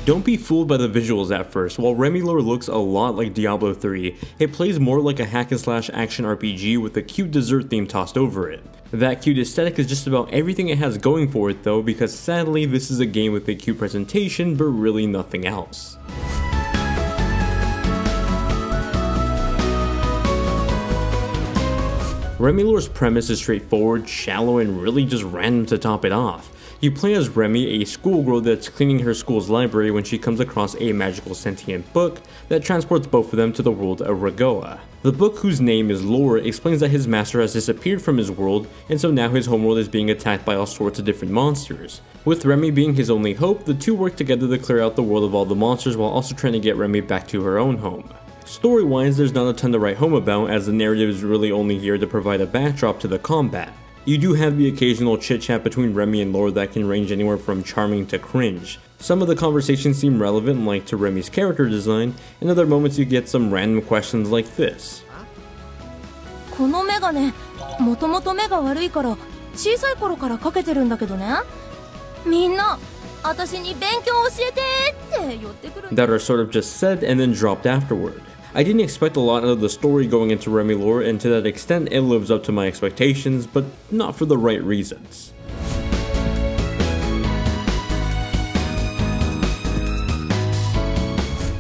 Don't be fooled by the visuals at first. While RemiLore looks a lot like Diablo 3, it plays more like a hack and slash action RPG with a cute dessert theme tossed over it. That cute aesthetic is just about everything it has going for it though, because sadly this is a game with a cute presentation but really nothing else. RemiLore's premise is straightforward, shallow, and really just random to top it off. You play as Remi, a schoolgirl that's cleaning her school's library when she comes across a magical sentient book that transports both of them to the world of Ragoa. The book, whose name is Lore, explains that his master has disappeared from his world, and so now his homeworld is being attacked by all sorts of different monsters. With Remi being his only hope, the two work together to clear out the world of all the monsters while also trying to get Remi back to her own home. Story-wise, there's not a ton to write home about, as the narrative is really only here to provide a backdrop to the combat. You do have the occasional chit-chat between Remi and Lore that can range anywhere from charming to cringe. Some of the conversations seem relevant, like to Remi's character design, and other moments you get some random questions like this. このメガネ、もともと目が悪いから小さい頃からかけてるんだけどね。みんな、私に勉強教えてって言ってくる。 That are sort of just said and then dropped afterward. I didn't expect a lot out of the story going into RemiLore, and to that extent it lives up to my expectations, but not for the right reasons.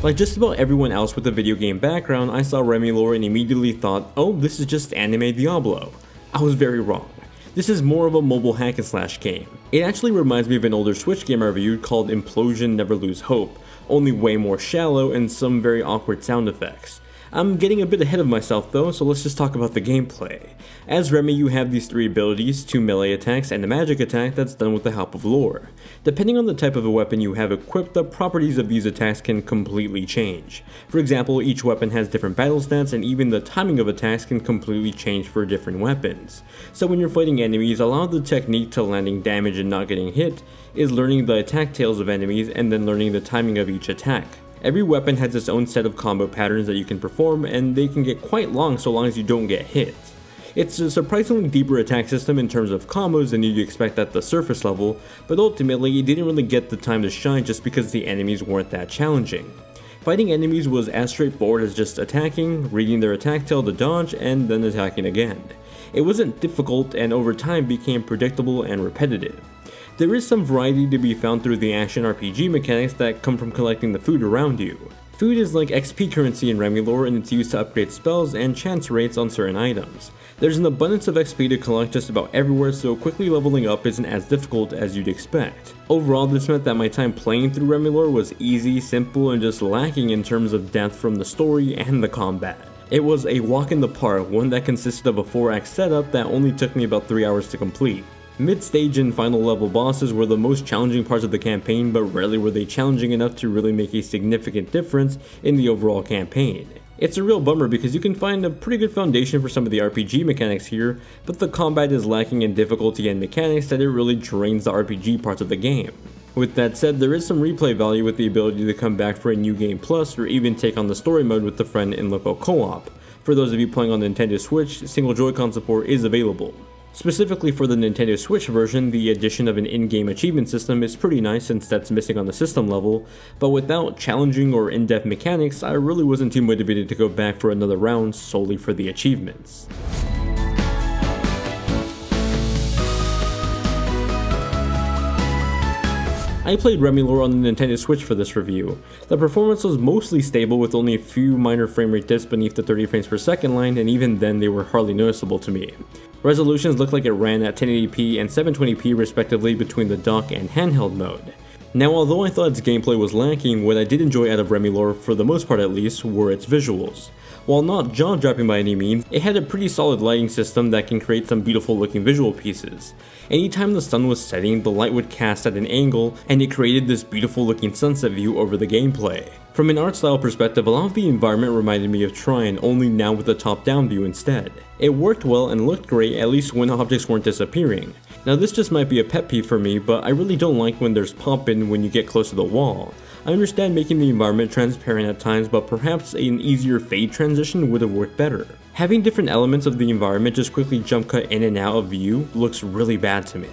Like just about everyone else with a video game background, I saw RemiLore and immediately thought, oh, this is just anime Diablo. I was very wrong. This is more of a mobile hack and slash game. It actually reminds me of an older Switch game I reviewed called Implosion Never Lose Hope, only way more shallow and some very awkward sound effects. I'm getting a bit ahead of myself though, so let's just talk about the gameplay. As Remi, you have these three abilities, 2 melee attacks and a magic attack that's done with the help of lore. Depending on the type of a weapon you have equipped, the properties of these attacks can completely change. For example, each weapon has different battle stats, and even the timing of attacks can completely change for different weapons. So when you're fighting enemies, a lot of the technique to landing damage and not getting hit is learning the attack tails of enemies and then learning the timing of each attack. Every weapon has its own set of combo patterns that you can perform, and they can get quite long so long as you don't get hit. It's a surprisingly deeper attack system in terms of combos than you'd expect at the surface level, but ultimately it didn't really get the time to shine just because the enemies weren't that challenging. Fighting enemies was as straightforward as just attacking, reading their attack tail to dodge, and then attacking again. It wasn't difficult, and over time became predictable and repetitive. There is some variety to be found through the action RPG mechanics that come from collecting the food around you. Food is like XP currency in RemiLore, and it's used to upgrade spells and chance rates on certain items. There's an abundance of XP to collect just about everywhere, so quickly leveling up isn't as difficult as you'd expect. Overall, this meant that my time playing through RemiLore was easy, simple, and just lacking in terms of depth from the story and the combat. It was a walk in the park, one that consisted of a 4-act setup that only took me about 3 hours to complete. Mid-stage and final level bosses were the most challenging parts of the campaign, but rarely were they challenging enough to really make a significant difference in the overall campaign. It's a real bummer because you can find a pretty good foundation for some of the RPG mechanics here, but the combat is lacking in difficulty and mechanics that it really drains the RPG parts of the game. With that said, there is some replay value with the ability to come back for a new game plus, or even take on the story mode with a friend in local co-op. For those of you playing on the Nintendo Switch, single Joy-Con support is available. Specifically for the Nintendo Switch version, the addition of an in-game achievement system is pretty nice since that's missing on the system level, but without challenging or in-depth mechanics, I really wasn't too motivated to go back for another round solely for the achievements. I played RemiLore on the Nintendo Switch for this review. The performance was mostly stable with only a few minor frame rate dips beneath the 30 frames per second line, and even then they were hardly noticeable to me. Resolutions looked like it ran at 1080p and 720p respectively between the dock and handheld mode. Now, although I thought its gameplay was lacking, what I did enjoy out of RemiLore, for the most part at least, were its visuals. While not jaw-dropping by any means, it had a pretty solid lighting system that can create some beautiful looking visual pieces. Anytime the sun was setting, the light would cast at an angle, and it created this beautiful looking sunset view over the gameplay. From an art style perspective, a lot of the environment reminded me of Trine, only now with a top-down view instead. It worked well and looked great, at least when objects weren't disappearing. Now this just might be a pet peeve for me, but I really don't like when there's pop-in when you get close to the wall. I understand making the environment transparent at times, but perhaps an easier fade transition would have worked better. Having different elements of the environment just quickly jump cut in and out of view looks really bad to me.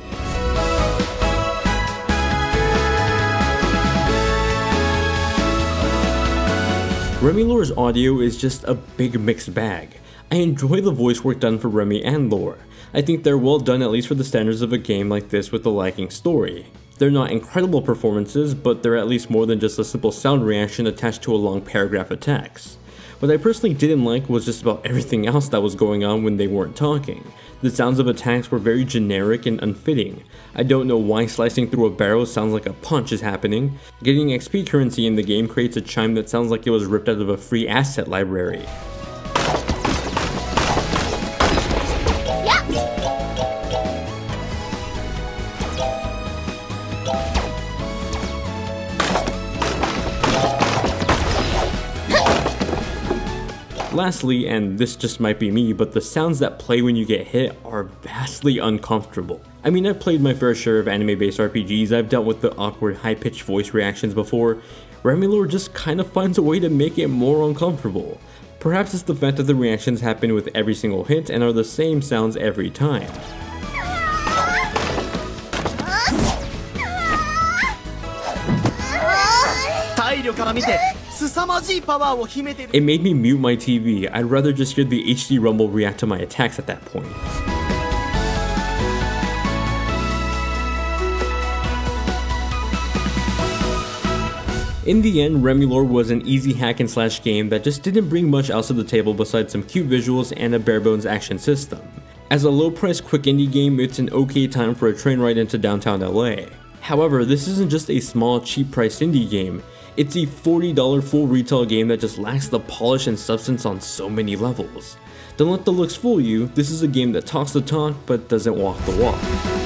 RemiLore's audio is just a big mixed bag. I enjoy the voice work done for Remi and Lore. I think they're well done, at least for the standards of a game like this with a lacking story. They're not incredible performances, but they're at least more than just a simple sound reaction attached to a long paragraph of text. What I personally didn't like was just about everything else that was going on when they weren't talking. The sounds of attacks were very generic and unfitting. I don't know why slicing through a barrel sounds like a punch is happening. Getting XP currency in the game creates a chime that sounds like it was ripped out of a free asset library. Lastly, and this just might be me, but the sounds that play when you get hit are vastly uncomfortable. I mean, I've played my fair share of anime-based RPGs, I've dealt with the awkward high-pitched voice reactions before. RemiLore just kind of finds a way to make it more uncomfortable. Perhaps it's the fact that the reactions happen with every single hit and are the same sounds every time. It made me mute my TV. I'd rather just hear the HD rumble react to my attacks at that point. In the end, RemiLore was an easy hack and slash game that just didn't bring much else to the table besides some cute visuals and a bare bones action system. As a low price quick indie game, it's an okay time for a train ride into downtown LA. However, this isn't just a small cheap priced indie game. It's a $40 full retail game that just lacks the polish and substance on so many levels. Don't let the looks fool you, this is a game that talks the talk but doesn't walk the walk.